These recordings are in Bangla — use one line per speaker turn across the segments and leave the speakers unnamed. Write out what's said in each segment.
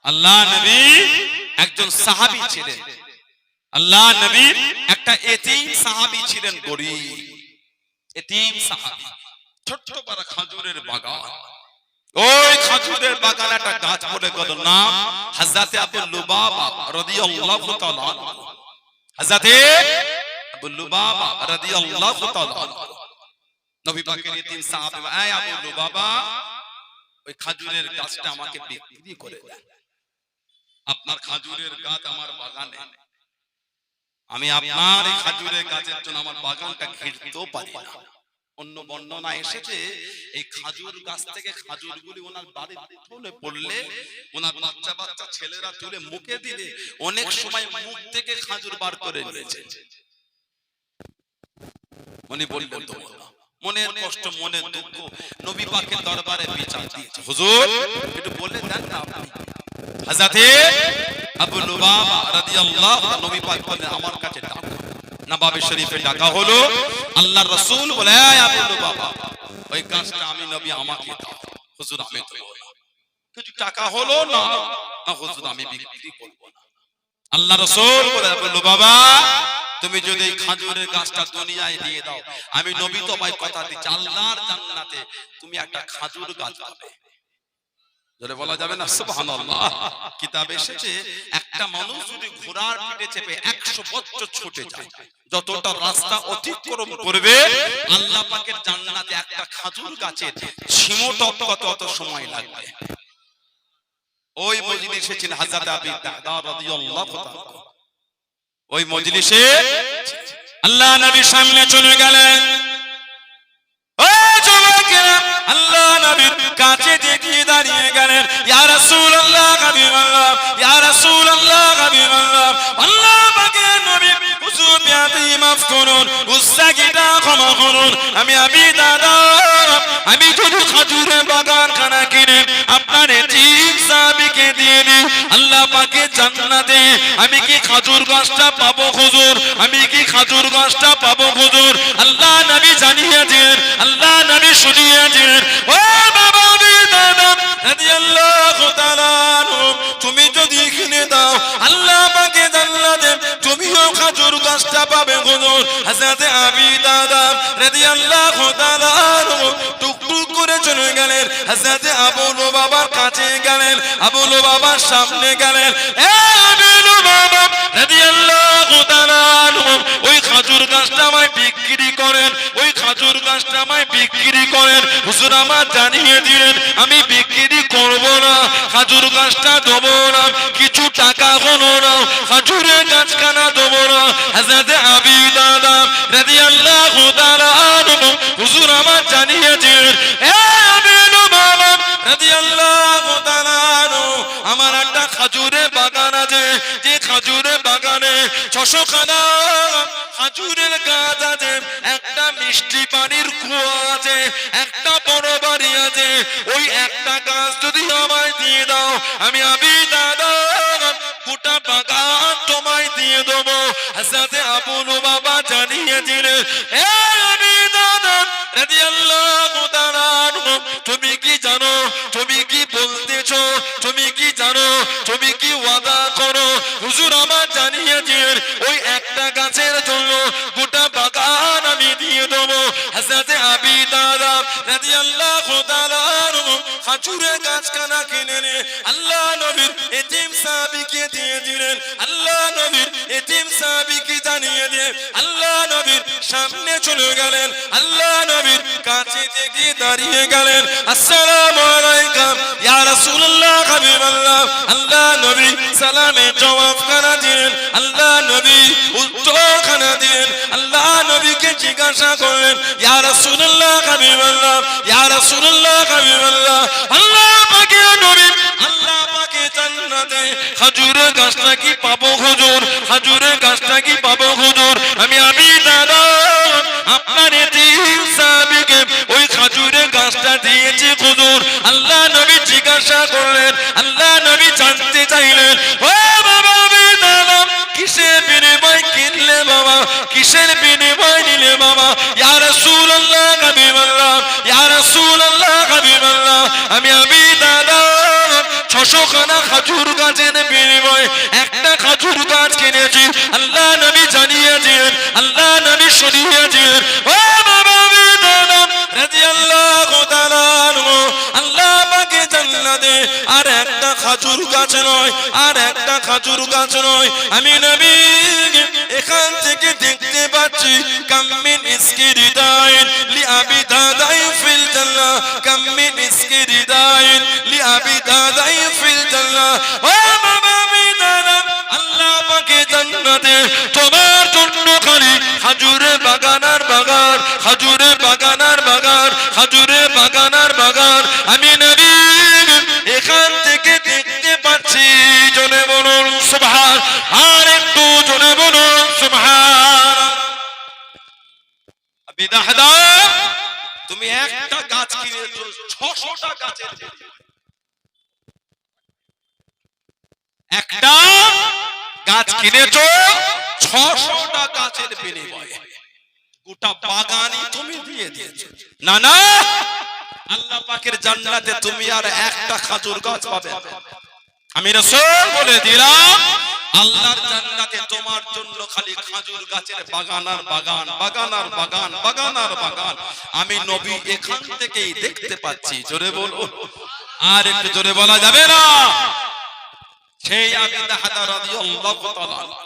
আল্লাহ নবী একজন সাহাবী ছিলেন। আল্লাহ নবীর একটা এতিম সাহাবী ছিলেন, গরীব এতিম সাহাবী। ছোট্ট পারা খেজুরের বাগান, ওই খেজুরের বাগানে একটা গাছ পড়ে গেল, নাম হযরত আবু লুবাবা রাদিয়াল্লাহু তাআলা। হযরত আবু লুবাবা রাদিয়াল্লাহু তাআলা নবী পাকের এতিম সাহাবী, এই আবু লুবাবা, ওই খেজুরের গাছটা আমাকে বিক্রি করে দেন। আপনার খেজুরের গাছ আমার বাগানে, আমি আপনার এই খেজুরের গাছের জন্য আমার বাগানটা ঘিরতেও পারি না। অন্য বর্ণনা এসেছে এই খেজুর গাছ থেকে খেজুরগুলি ওনার বাড়ির উঠোনে পড়লে, ওনার বাচ্চা বাচ্চা ছেলেরা তুলে মুখে দিলে অনেক সময় মুখ থেকে খেজুর বার করে নিয়েছে। উনি বললেন তো মনের কষ্ট, মনের দুঃখ নবী পাকের দরবারে বিচার দিয়েছে। হুজুর একটু বলে দেন না আপনি। হযরত আবু লুবাবা রাদিয়াল্লাহু আনহু নবী পাক বলেন আমার কাছে ডাক। নবাবে শরীফে ডাকা হলো, আল্লাহর রাসূল বলে, এই আবু লুবাবা, ওই গাছটা আমি নবী আমাকে দাও। হুজুর আমি তো কিছু টাকা হলো না, না হুজুর আমি বিক্রি করব না। আল্লাহ রাসূল বলে, আবু লুবাবা, তুমি যদি এই খেজুরের গাছটা দুনিয়ায় দিয়ে দাও, আমি নবী তোমায় কথা দিচ্ছি আল্লাহর জান্নাতে তুমি একটা খেজুর গাছ পাবে। জোরে বলা যাবে না সুবহানাল্লাহ। কিতাবে এসেছে একটা মানুষ যদি ঘোড়ার পিঠে চেপে 100 বছর ছুটে যায়, যতটা রাস্তা অতিক্রম করবে আল্লাহ পাকের জান্নাতে একটা খেজুর গাছের ছিমটা কত সময় লাগবে। ওই মজলিসে ছিলেন হযরত আবু দারদা রাদিয়াল্লাহু তাআলা। ওই মজলিসে আল্লাহ নবী সামনে চলে গেলেন। ও যুবকেরা, আল্লাহ নবীর কাছে গিয়ে দাঁড়িয়ে গেলেন। ইয়া রাসূলুল্লাহ, হাবিবাল্লাহ, ইয়া রাসূলুল্লাহ, হাবিবাল্লাহ, আল্লাহ পাকের নবী, হুজুর বিয়াতি মাফ করুন, গুস্তাখিটা ক্ষমা করুন। আমি আবি দাদা, আমি যদি খেজুরের বাগানখানা কিনে আপনার এতিম সাহাবীকে দিয়ে দিই, আল্লাহ পাকের জান্নাতে আমি কি খেজুর গাছটা পাবো হুজুর? আমি কি খেজুর গাছটা পাবো হুজুর? আল্লাহ নবী জানিয়েছেন, আল্লাহ নবী শুনিয়েছেন, ও বাবা আবি দাদা রাদিয়াল্লাহু তাআলা আনহু, তুমি যদি কিনে দাও আল্লাহ পাকের জান্নাতে তুমিও খেজুর গাছটা পাবে হুজুর। হযরত আবি দাদা রাদিয়াল্লাহু তাআলা আনহু টুকটুক করে চলে গেলেন। হযরত আবু লুবাবার কাছে গেলেন, আবু লুবাবার সামনে গেলেন। এ আবু লুবাবা রাদিয়াল্লাহু তাআলা আনহু, ওই খেজুর গাছটা আমায় বিক্রি করেন, ওই খেজুর গাছটা আমায় বিক্রি করেন। হুজুর আমার জানিয়ে দিলেন আমি বিক্রি করব না, খেজুর গাছটা দেবো না, কিছু টাকা হলো না, খেজুরের গাছখানা দেবো না। হযরত আবি দাদা রাদিয়াল্লাহু তাআলা আনহু হুজুর আমার জানিয়ে দিলেন, এ আবু লুবাবা রাদিয়াল্লাহু তাআলা আনহু, আমার একটা খেজুরের বাগান আছে, যে খেজুরের বাগানে 600 খানা খেজুরের গাছ আছে, একটা মিষ্টি পানির কুয়া আছে, একটা বড় বাড়ি আছে, ওই একটা গাছ যদি আমায় দিয়ে দাও আমি আবি দাদা গোটা বাগান তোমায় দিয়ে দেবো। হযরত আবু লুবাবা জানিয়েছিলেন, এ আবি দাদা রাদিয়াল্লাহু তাআলা আনহু, তুমি কি জানো, তুমি কি বলতেছো, তুমি কি জানো, তুমি কি ওয়াদা করো? হুজুর আমার জানিয়েছেন ওই একটা গাছের জন্য গোটা বাগান আমি দিয়ে দেবো। হযরত আবি দাদা রাদিয়াল্লাহু তাআলা আনহু খেজুরের গাছখানা কিনে নিয়ে আল্লাহ নবীর এতিম সাহাবীকে দিয়ে দিলেন। আল্লাহ নবীর এতিম সাহাবীকে জানিয়ে দিয়ে আল্লাহ নবীর সামনে চলে গেলেন। আল্লাহ নবীর কাছে গিয়ে দাঁড়িয়ে গেলেন। আসসালামু আলাইকুম ইয়া রাসূলুল্লাহ, হাবিবাল্লাহ। আল্লাহ নবী সালামে জবাব খানা দিলেন, আল্লাহ নবী উত্তর খানা দিলেন। আল্লাহ নবীকে জিজ্ঞাসা করলেন, ইয়া রাসূলুল্লাহ, হাবিবাল্লাহ, ইয়া রাসূলুল্লাহ, হাবিবাল্লাহ, আল্লাহ পাকের নবী, আল্লাহ পাকের জান্নাতে খেজুরের গাছটা কি পাবো হুজুর? খেজুরের গাছটা কি পাবো হুজুর? আমি আবি দাদা আপনার এতিম সাহাবীকে ওই খেজুরের গাছটা দিয়েছি হুজুর। আল্লাহ নবী জিজ্ঞাসা করলেন, আল্লাহ নবী জানতে চাইলেন, ও বাবা আবি দাদা কিসের বিনিময় কিনলে বাবা, কিসের বিনিময় নিলে বাবা? ইয়া রাসূলুল্লাহ, হাবিবাল্লাহ, ইয়া রাসূলুল্লাহ, হাবিবাল্লাহ, আমি আবি দাদা 600 খানা খেজুর গাছের বিনিময়ে একটা খেজুর গাছ কিনেছি। আল্লাহ নবী জানিয়েছেন, আল্লাহ নবী শুনিয়েছেন, ও বাবা রাদিয়াল্লাহু তাআলা আনহু, আল্লাহ পাকে জান্নাতে আর একটা খেজুর গাছ নয়, আর একটা খেজুর গাছ নয়, আমি নবী এখান থেকে দেখতে পাচ্ছি কামিন ইসকিরিদাইন লি আবি দাদাই ফিল জান্নাহ, কামিন ইসকিরিদাইন লি আবি দাদাই ফিল জান্নাহ। ও বাবা বিনানা, আল্লাহ পাকে জান্নাতে তোমার জন্য খালি খেজুরের বাগান আর বাগান, খেজুরের বাগান আর বাগান, খেজুরের বাগান আর বাগান আমি নবী এখান থেকে দেখতে পাচ্ছি। জনে বলুন সুবহান, আর একটু জনে বলুন সুবহান। আবি দাহদা, তুমি একটা গাছ কিনেছো 600টা গাছের, একটা গাছ কিনেছো 600টা গাছের বিনিময়ে গোটা বাগানই তুমি দিয়ে দিয়েছো। না না, আল্লাহ পাকের জান্নাতে তুমি আর একটা খেজুর গাছ পাবে। আমি রাসূল বলে দিলাম, আল্লাহর জান্নাতে তোমার জন্য খালি খেজুর গাছের বাগান আর বাগান, বাগান আর বাগান, বাগান আর বাগান আমি নবী এখান থেকেই দেখতে পাচ্ছি। জোরে বলুন, আর একটু জোরে বলা যাবে না? সেই আবি দাহদা রাদিয়াল্লাহু তাআলা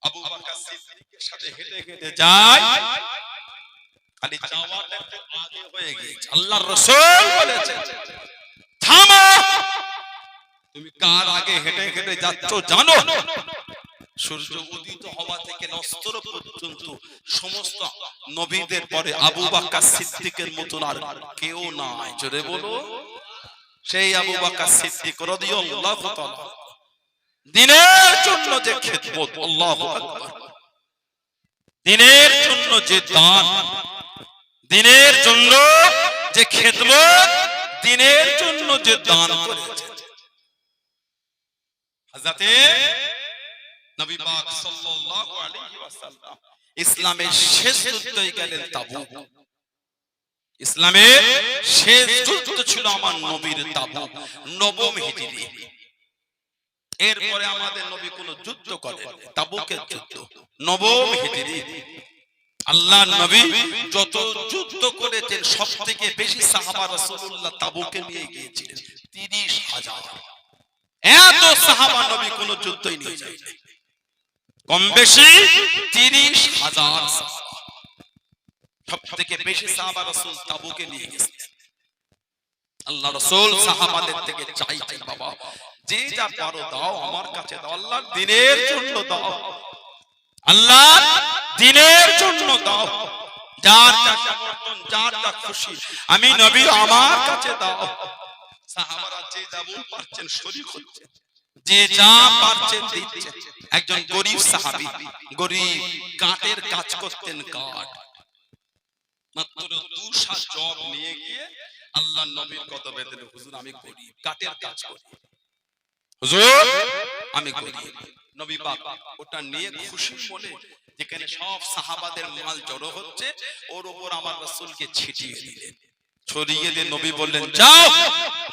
আবু বকর সিদ্দিকের সাথে হেঁটে হেঁটে যায়, খালি যাওয়াটা একটু আগে হয়ে গেছে। আল্লাহর রাসূল বলেছেন, থামো, তুমি কার আগে হেঁটে হেঁটে যাচ্ছ জানো? সূর্য উদিত হওয়া থেকে অস্ত পর্যন্ত সমস্ত নবীদের পরে আবু বকর সিদ্দিকের মতন আর কেউ নাই। জোরে বলো, সেই আবু বকর সিদ্দিক রাদিয়াল্লাহু তাআলা দ্বীনের জন্য যে খিদমত, আল্লাহু আকবার, দ্বীনের জন্য যে দান, দ্বীনের জন্য যে খিদমত, দ্বীনের জন্য যে দান করেছেন। হযরতে নবী পাক সাল্লাল্লাহু আলাইহি ওয়াসাল্লাম ইসলামের শেষ যুদ্ধে গেলেন তাবুক। ইসলামের শেষ যুদ্ধ ছিল আমার নবীর তাবুক, নবম হিজরি। এরপরে আমাদের নবী কোন যুদ্ধ করেন, তাবুকের যুদ্ধ নবম হিজরি। আল্লাহর নবী যত যুদ্ধ করেছেন সবথেকে বেশি সাহাবা রাসূলুল্লাহ তাবুকে নিয়ে গিয়েছিলেন 30,000। এত সাহাবা নবী কোন যুদ্ধই নিয়ে যায়নি, কম বেশি 30,000 সাহাবা। সবথেকে বেশি সাহাবা রাসূল তাবুকে নিয়ে গেছেন। আল্লাহ রাসূল সাহাবাদের থেকে চাইছেন, বাবা যে যা পারো দাও, আমার কাছে দাও, আল্লাহর দ্বীনের জন্য দাও, আল্লাহর দ্বীনের জন্য দাও, যার যা সমর্থন, যার যা খুশি আমি নবী আমার কাছে দাও। সাহাবারা যে যেমন পারছেন শরীক হচ্ছেন, যে যা পারছেন দিচ্ছেন। একজন গরীব সাহাবী, গরীব, কাঠের কাজ করতেন, কাঠ, মাত্র 2 সাত জব নিয়ে গিয়ে আল্লাহর নবীর কদমে দিলেন, হুজুর আমি গরীব, কাঠের কাজ করি, হুজুর আমি গরীব। নবী পাক ওটা নিয়ে খুশি মনে যেখানে সব সাহাবাদের মাল জড়ো হচ্ছে, ওর উপর আমার রাসূলকে ছিটিয়ে দিলেন। ছড়িয়ে দিয়ে নবী বললেন, যাও,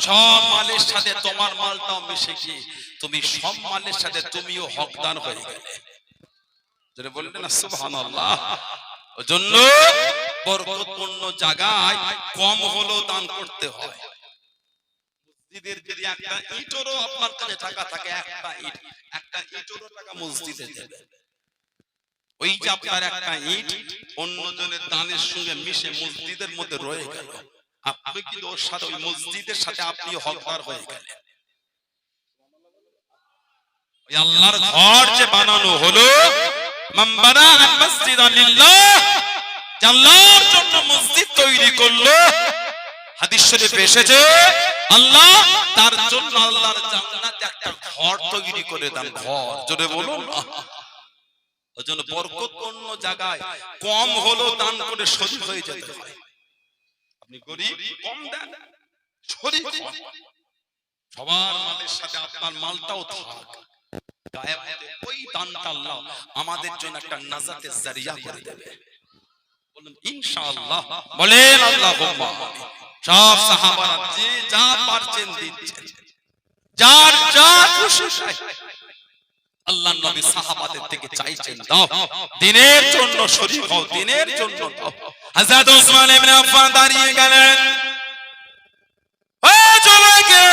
সব মালের সাথে তোমার মালটাও মিশে গিয়ে তুমি সব মালের সাথে তুমিও হকদার হয়ে গেলে। যারা বললেন না সুবহানাল্লাহ। ওজন্য বরকতপূর্ণ জায়গায় কম হলেও দান করতে হয়। মসজিদের যদি একটা ইটরও আপনার কাছে টাকা থাকে, একটা ইটরও টাকা মসজিদে দেবে। ওই যে আপনার একটা ইট অন্যজনের দানের সঙ্গে মিশে মসজিদের মধ্যে রয়ে গেল, আপনি কি ওর সাথে ওই মসজিদের সাথে আপনি হকদার হয়ে গেলেন। ওই আল্লাহর ঘর যে বানানো হলো, মান বানা মাসজিদান লিল্লাহ, আল্লাহর জন্য মসজিদ তৈরি করলো, হাদিস শরীফে এসেছে আল্লাহ তার জন্য আল্লাহর জান্নাতে একটা ঘর তৈরি করে দেন। ঘর, জোরে বলুন না। ওজন্য বরকতপূর্ণ জায়গায় কম হলো দান করে শরীক হয়ে যেতে হয়। আপনি গরীব, কম দেন, শরীক হন। সবার মালের সাথে আপনার মালটাও থাক, গায়েব ওই দানটা আল্লাহ আমাদের জন্য একটা নাজাতের জারিয়া করে দেবে। বলেন ইনশাআল্লাহ, বলেন আল্লাহুম্মা। সব সাহাবারা যে যা পারছেন দিচ্ছেন, যার যা খুশি তাই। আল্লাহর নবী সাহাবাদের থেকে চাইছেন, দাও দ্বীনের জন্য শরীক হও, দ্বীনের জন্য দাও। হযরত উসমান ইবনে আফফান দাঁড়িয়ে গেলেন। ও জওয়ানকে,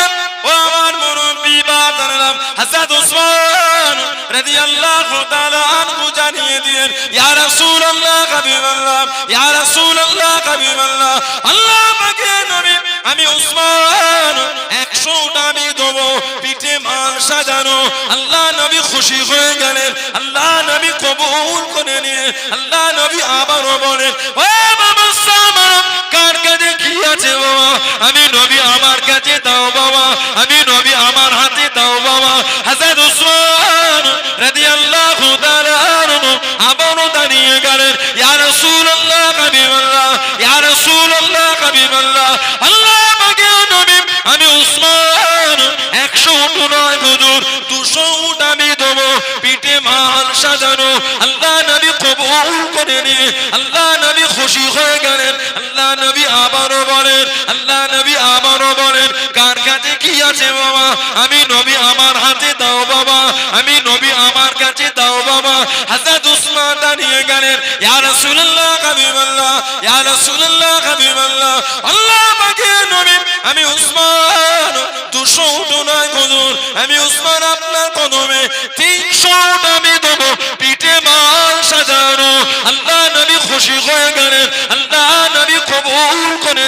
ও আমার মুরব্বি বাবারা, হযরত উসমান রাদিয়াল্লাহু তাআলা আনহু জানিয়ে দিলেন, ইয়া রাসূলুল্লাহ হাবিবাল্লাহ, ইয়া রাসূলুল্লাহ হাবিবাল্লাহ, আল্লাহ পাকের নবী, আমি উসমান 100টা আমি দেবো, পিঠে মাল সাজানো। আল্লাহ নবী খুশি হয়ে গেলেন, আল্লাহ নবী কবুল করে নিয়ে আল্লাহ নবী আবারও বলেন, ও বাবা সামান, কার কাছে কি আছে বাবা, আমি নবী আমার কাছে দাও বাবা, আমি নবী আমার হাতে দাও বাবা। হযরত উসমান রাদিয়াল্লাহু তাআলা আনহু আবারও দাঁড়িয়ে গেলেন, ইয়া রাসূলুল্লাহ হাবিবাল্লাহ, ইয়া রাসূলুল্লাহ হাবিবাল্লাহ, আল্লাহ পাকের নবী, আমি উসমান 100 উট নয় হুজুর 200 উট আমি দেবো, পিঠে মাল সাজানো। আল্লাহ নবী কবুল করে নিয়ে আল্লাহ নবী খুশি হয়ে গেলেন। আল্লাহ নবী আবারও বলেন, আল্লাহ নবী আবারও বলেন, কার কাছে কি আছে বাবা, আমি নবী আমার হাতে দাও বাবা, আমি নবী আমার কাছে দাও বাবা। হযরত উসমান দাঁড়িয়ে গেলেন, ইয়া রাসূলুল্লাহ হাবিবাল্লাহ, ইয়া রাসূলুল্লাহ হাবিবাল্লাহ, আল্লাহ পাকের নবী, আমি উসমান 200 উট নয় হুজুর, আমি উসমান আপনার কদমে 300 উট আমি দেবো, পিঠে মাল সাজানো। আল্লাহ নবী খুশি হয়ে গেলেন, আল্লাহ নবী কবুল করে।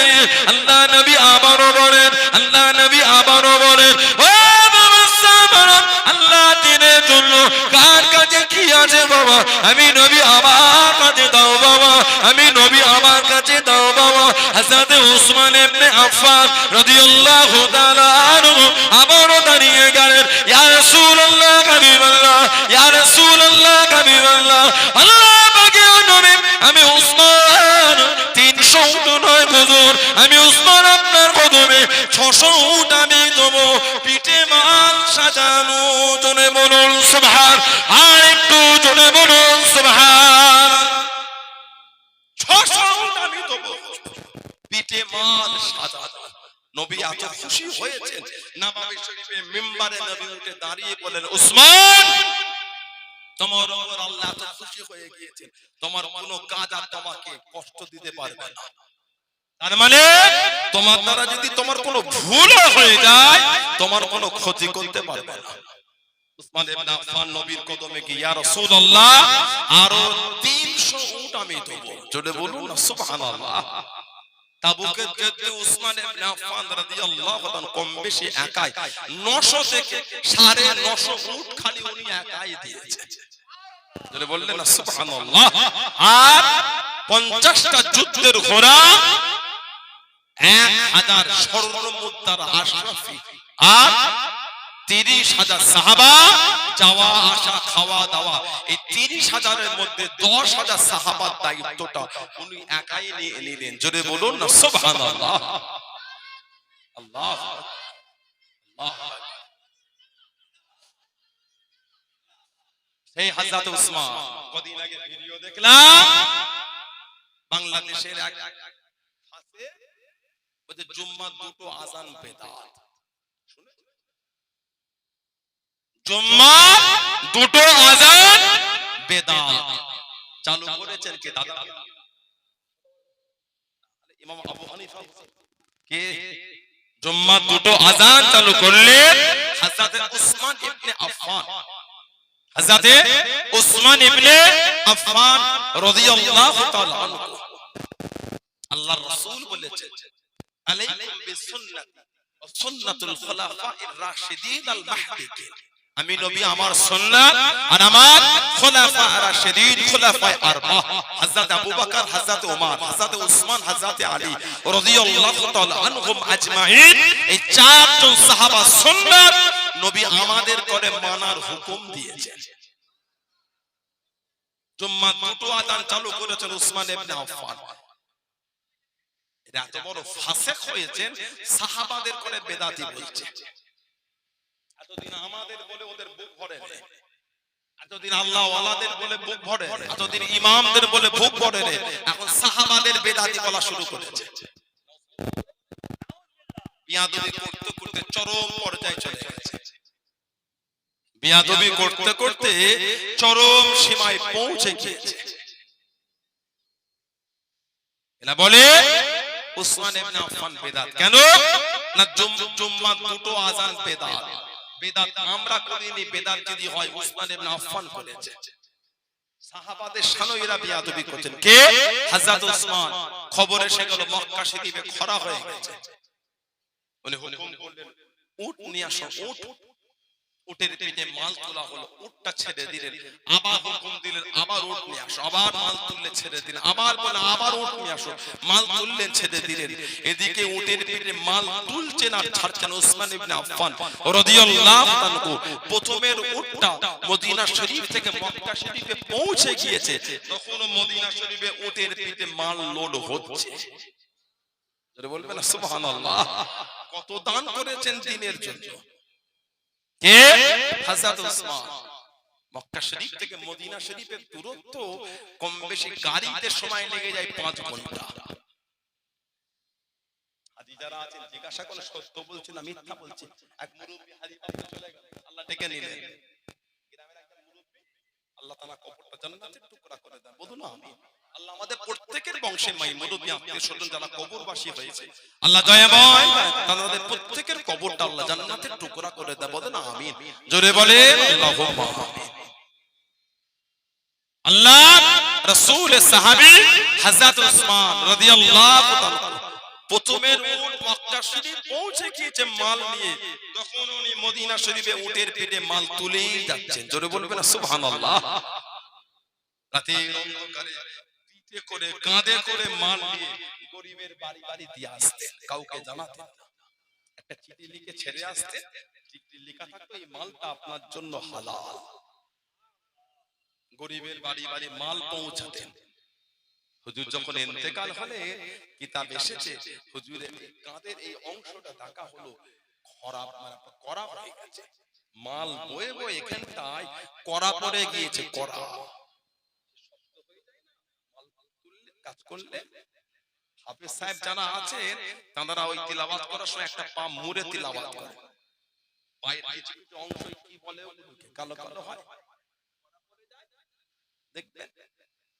আল্লাহ নবী আবারও বলেন, আল্লাহ নবী আবারও বলেন, ও বাবা সামারা, আল্লাহ দ্বীনের জন্য কার কাছে কি আছে বাবা, আমি নবী আমার কাছে দাও বাবা, আমি নবী আমার কাছে দাও বাবা। হযরত উসমান ইবনে আফফান রাদিয়াল্লাহু তাআলা আনহু আবারও দাঁড়িয়ে গেলেন, ইয়া রাসূলুল্লাহ হাবিবাল্লাহ, ইয়া রাসূলুল্লাহ হাবিবাল্লাহ, আল্লাহ পাকের নবী, আমি উসমান 300 উট নয় হুজুর, আমি উসমান আপনার কদমে 600 উট আমি দেবো, পিঠে মাল সাজানো। জোরে বলুন সুবহান, আর একটু জোরে বলুন সুবহান। 600 উট আমি দেবো, পিঠে মাল সাজানো। নবী এত খুশি হয়েছেন, নববী শরীফে মিম্বারে নবী উঠে দাঁড়িয়ে বলেন, উসমান, তোমার উপর আল্লাহ এত খুশি হয়ে গিয়েছেন, তোমার কোনো কাজ আর তোমাকে কষ্ট দিতে পারবে না। তার মানে তোমার দ্বারা যদি তোমার কোনো ভুল হয়ে যায়, তোমার কোনো ক্ষতি করতে পারবে না। উসমান ইবনে আফফান নবীর কদমে গিয়ে, ইয়া রাসূলুল্লাহ, আরো 300 উট আমি দেব। জোরে বলুন সুবহানাল্লাহ। তাবুকের যুদ্ধে উসমান ইবনে আফফান রাদিয়াল্লাহু তাআলা কম বেশি একাই 900 থেকে 950 উট খালি উনি একাই দিয়েছেন। জোরে বললেন না সুবহানাল্লাহ। আর 50টা যুদ্ধের ঘোড়া, 1000 স্বর্ণ মুদ্রার আশরাফি, আর 30,000 সাহাবা, যাওয়া আসা খাওয়া দাওয়া, এই 30,000-এর মধ্যে 10,000 সাহাবার দায়িত্বটা উনি একাই নিয়ে নিলেন। জোরে বলুন না সুবহানাল্লাহ। আল্লাহ আল্লাহ। সেই হযরত উসমান, কদিন আগে ভিডিও দেখলাম, বাংলাদেশের এক খাসে ওই জুম্মার দুটো আযান বেদাত, জুম্মার দুটো আযান বেদাত চালু করেছেন কে? দাদা ইমাম আবু হানিফা। কে জুম্মার দুটো আযান চালু করলেন? হযরত উসমান ইবনে আফফান। হযরত উসমান ইবনে আফফান রাদিয়াল্লাহু তাআলা আনহু। আল্লাহর রাসূল বলেছেন, আলাইকুম বিসুন্নতি ওয়া সুন্নাতুল খুলাফায়ে রাশিদিন আল মাহদিয়িন। আমি নবী আমার সুন্নাত আর আমার খুলাফা রাশিদিন, খুলাফায়ে আরবা, হযরত আবু বকর, হযরত ওমর, হযরত উসমান, হযরত আলী রাদিয়াল্লাহু তাআলা আনহুম আজমাইন, এই চারজন সাহাবা সুন্নাত নবী আমাদের করে মানার হুকুম দিয়েছেন। জুম্মার দুটো আযান চালু করেছেন উসমান ইবনে আফফান। এত বড় ফাসিক হয়েছেন, সাহাবাদের করে বেদাতি বলছে। এতদিন আমাদের বলে ওদের বুক ভরে না, এতদিন আল্লাহ ওয়ালাদের বলে বুক ভরে, এতদিন ইমামদের বলে বুক ভরে, এখন সাহাবাদের বেদাতি বলা শুরু করেছে। বিয়াদবি করতে করতে চরম পর্যায়ে চলে গেছে, বিয়াদবি করতে করতে চরম সীমায় পৌঁছে গিয়েছে। এরা বলে উসমান ইবনে আফফান বেদাত। কেন না জুম্মা দুটো আযান বেদাত, বেদাত আমরা করিনি, বেদাত যদি হয় উসমান ইবনে আফফান করেছে। সাহাবাদের শানও এরা বিয়াদবি করতেন। কে? হযরত উসমান। খবর এসে গেল মক্কা শরীফে খরা হয়ে গেছে, উনি হুকুম করলেন উট নিয়ে আসো। উটের পিঠে মাল তোলা হলো, উটটা ছেড়ে দিলেন, আবার হুকুম দিলেন আবার উট নিয়ে আসো, আবার মাল তুললে ছেড়ে দিলেন, আবার বলে আবার উট নিয়ে আসো, মাল তুললেন ছেড়ে দিলেন। এদিকে উটের পিঠে মাল তুলছেন আর ছাড়ছেন উসমান ইবনে আফফান রাদিয়াল্লাহু আনহু। প্রথমের উটটা মদিনা শরীফ থেকে মক্কা শরীফে পৌঁছে গিয়েছে, তখন মদিনা শরীফে উটের পিঠে মাল লোড হচ্ছে। যারা বলবেন না সুবহানাল্লাহ, কত দান করেছেন দিনের জন্য। কে? হযরত উসমান। মক্কা শরীফ থেকে মদিনা শরীফের দূরত্ব কম বেশি গাড়িতে সময় লেগে যায় 5 ঘন্টা। হাজি যারা আছেন জিজ্ঞাসা করলে সত্য বলছি না মিথ্যা বলছি। এক মুরব্বি হাজি পাশে চলে গেল, আল্লাহ ডেকে নিলেন। গ্রামের একটা মুরব্বি, আল্লাহ তাআলা কবরটা জান্নাতের টুকরা করে দেন, বলুন না আমিন। আল্লাহ আমাদের প্রত্যেকের বংশের মাই মুরব্বি আত্মীয়-স্বজন যারা কবরবাসী হয়েছে, আল্লাহ দয়াময় তাদের প্রত্যেকের কবরটা আল্লাহ জান্নাতের টুকরা করে দেন, বলেন আমিন। জোরে বলেন আল্লাহুম্মা আমিন। আল্লাহ রাসূলের সাহাবী হযরত উসমান রাদিয়াল্লাহু তাআলা প্রথমের উট মক্কা শরীফ পৌঁছে গিয়েছে মাল নিয়ে, তখন উনি মদিনা শরীফে উটের পেটে মাল তুলেই যাচ্ছেন। জোরে বলবেন না সুবহানাল্লাহ। রাতের অন্ধকারে পিঠে করে কাঁধে করে মাল নিয়ে গরিবের বাড়ি বাড়ি দিয়ে আসতেন, কাউকে জানাতেন না। একটা চিঠি লিখে ছেড়ে আসতেন, চিঠি লেখা থাকতো এই মালটা আপনার জন্য হালাল। গরিবের বাড়ি বাড়ি মাল পৌঁছাতেন। হুজুর যখন ইন্তেকাল হলে কিতাব এসেছে হুজুরের কাঁধের এই অংশটা ঢাকা হলো করা হয়ে গেছে, মাল বয়ে বয়ে এখানটায় করা পড়ে গিয়েছে। করা কাজ করলে হাফেজ সাহেব জানা আছেন, তারা ওই তিলাওয়াত করার সময় একটা পা মুড়ে তিলাওয়াত করে, পায়ের কিছু কিছু অংশ কি বলে কালো কালো হয়, দেখবেন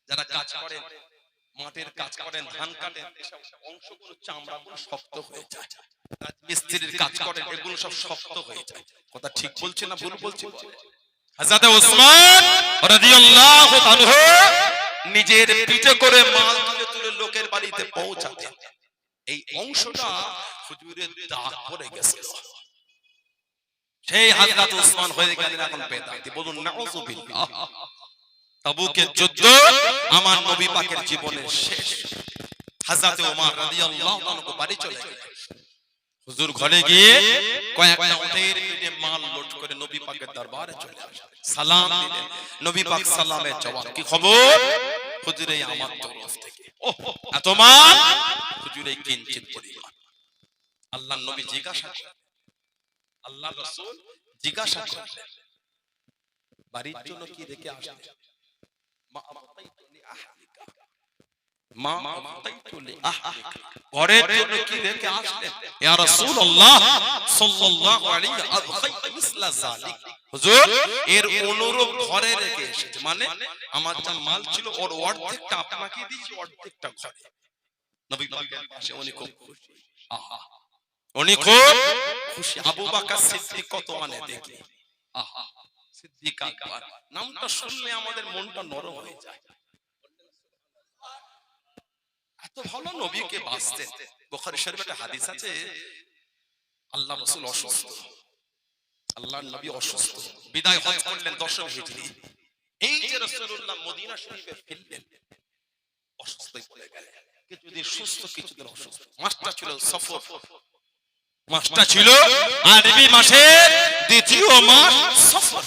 যারা কাজ করেন, মাঠের কাজ করেন, ধান কাটেন, এসব অংশগুলো চামড়াগুলো শক্ত হয়ে যায়। মিস্ত্রির কাজ করেন, এগুলো সব শক্ত হয়ে যায়। কথা ঠিক বলছি না ভুল বলছি? হযরত উসমান রাদিয়াল্লাহু আনহু নিজের পিঠে করে মাল তুলে তুলে লোকের বাড়িতে পৌঁছাতেন। এই অংশটা হুজুরের দাগ পড়ে গেছিল, সেই হযরত উসমান হয়ে গেলেন এখন বেদাতি। বলুন নাউযুবিল্লাহ। তাবুকের যুদ্ধ আমার নবী পাকের জীবনের শেষ। হযরত ওমর রাদিয়াল্লাহু আনহু বাড়ি চলে গেলেন। হুজুর ঘরে গিয়ে কয়েকটা উটের পিঠে মাল লোড করে নবী পাকের দরবারে চলে আসলেন, সালাম দিলেন। নবী পাক সালামের জবাব, কি খবর? হুজুর এই আমার তরফ থেকে এত মাল। হুজুর এই কিঞ্চিত পরিমাণ। আল্লাহর নবী জিজ্ঞাসা করলেন, আল্লাহর রাসূল জিজ্ঞাসা করলেন বাড়ির জন্য কি রেখে আসলেন? ঘরের জন্য কি রেখে আসলেন? ইয়া রাসূলুল্লাহ সাল্লাল্লাহু আলাইহি ওয়াসাল্লাম, হুজুর এর অনুরূপ ঘরে রেখে এসেছে, মানে আমার যা মাল ছিল ওর অর্ধেকটা আপনাকে দিয়েছি, অর্ধেকটা ঘরে। নবী পাকের পাশে উনি খুব খুশি, আহা উনি খুব খুশি। আবু বকর সিদ্দিক কত মানে দেখি, আহা সিদ্দিক আকবর নামটা শুনলে আমাদের মনটা নরম হয়ে যায়। এত ভালো নবীকে বাসতেন। বুখারী শরীফে একটা হাদিস আছে, আল্লাহ রাসূল অসুস্থ, আল্লাহর নবী অসুস্থ, বিদায় হজ করলেন 10 হিজরি। এই যে রাসূলুল্লাহ মদিনা শরীফে ফিরলেন, অসুস্থ হয়ে গেলেন। কিছুদিন সুস্থ, কিছুদিন অসুস্থ। মাসটা ছিল সফর, মাসটা ছিল আরবি মাসের দ্বিতীয় মাস সফর।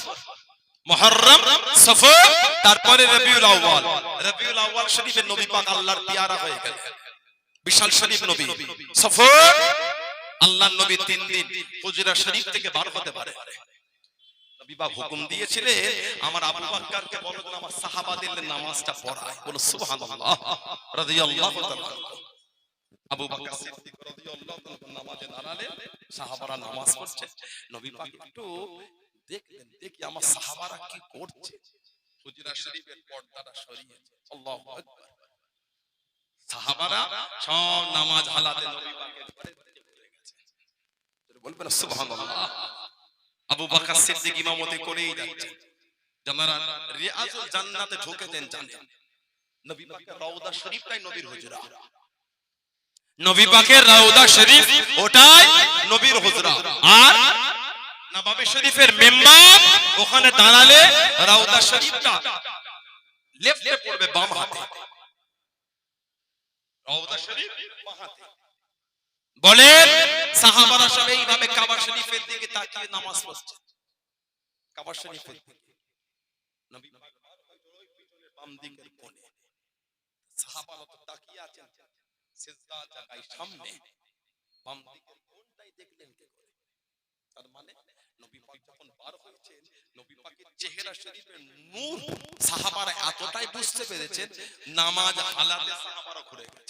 মুহররম, সফর, তারপরে রবিউল আউয়াল। রবিউল আউয়াল শরীফে নবী পাক আল্লাহর পেয়ারা হয়ে গেলেন, বিশাল শরীফ নবী। সফর আল্লাহর নবী 3 দিন হুজরা শরীফ থেকে বার হতে পারে। নবী পাক হুকুম দিয়েছিলেন, আমার আবু বকরকে বলো আমার সাহাবাদের নামাজটা পড়ায়। বলো সুবহানাল্লাহ রাদিয়াল্লাহু তাআলা। আবু বকর সিদ্দিক রাদিয়াল্লাহু তাআলা নামাজে দাঁড়ালেন, সাহাবারা নামাজ পড়ছে, নবী পাক একটু দেখলেন, দেখি আমার সাহাবারা কি করছে। হুজরা শরীফের পর্দাটা সরিয়েছে, আল্লাহু আকবার। সাহাবারা সব নামাজ হালাতে নবী পাকের ঘরে চলে গেছে। বলবেন সুবহানাল্লাহ। আবু বকর সিদ্দিক ইমামতি করেই যাচ্ছে। যারা রিয়াজুল জান্নাতে ঢুকেছেন জানেন, নবী পাকের রওজা শরীফটাই নবীর হুজরা। নবী পাকের রওজা শরীফ ওটাই নবীর হুজরা। আর নববী শরীফের মিম্বার, ওখানে দাঁড়ালে রওজা শরীফটা লেফটে পড়বে, বাম হাতে। রওজা শরীফ বাম হাতে। বলেন সাহাবারা সব এইভাবে কাবা শরীফের দিকে তাকিয়ে নামাজ পড়ছে। কাবা শরীফের দিকে নবী পাক ওই পিছনের বাম দিকের কোণে, সাহাবারা তো তাকিয়ে আছেন সিজদা জায়গায় সামনে, বাম দিকের কোণটাই দেখলেন কি করে? তার মানে নবী পাক যখন বার হয়েছেন, নবী পাকের চেহারা শরীফের নূর সাহাবারা এতটাই বুঝতে পেরেছেন, নামাজ হালাতে সাহাবারা ঘুরে গেছে।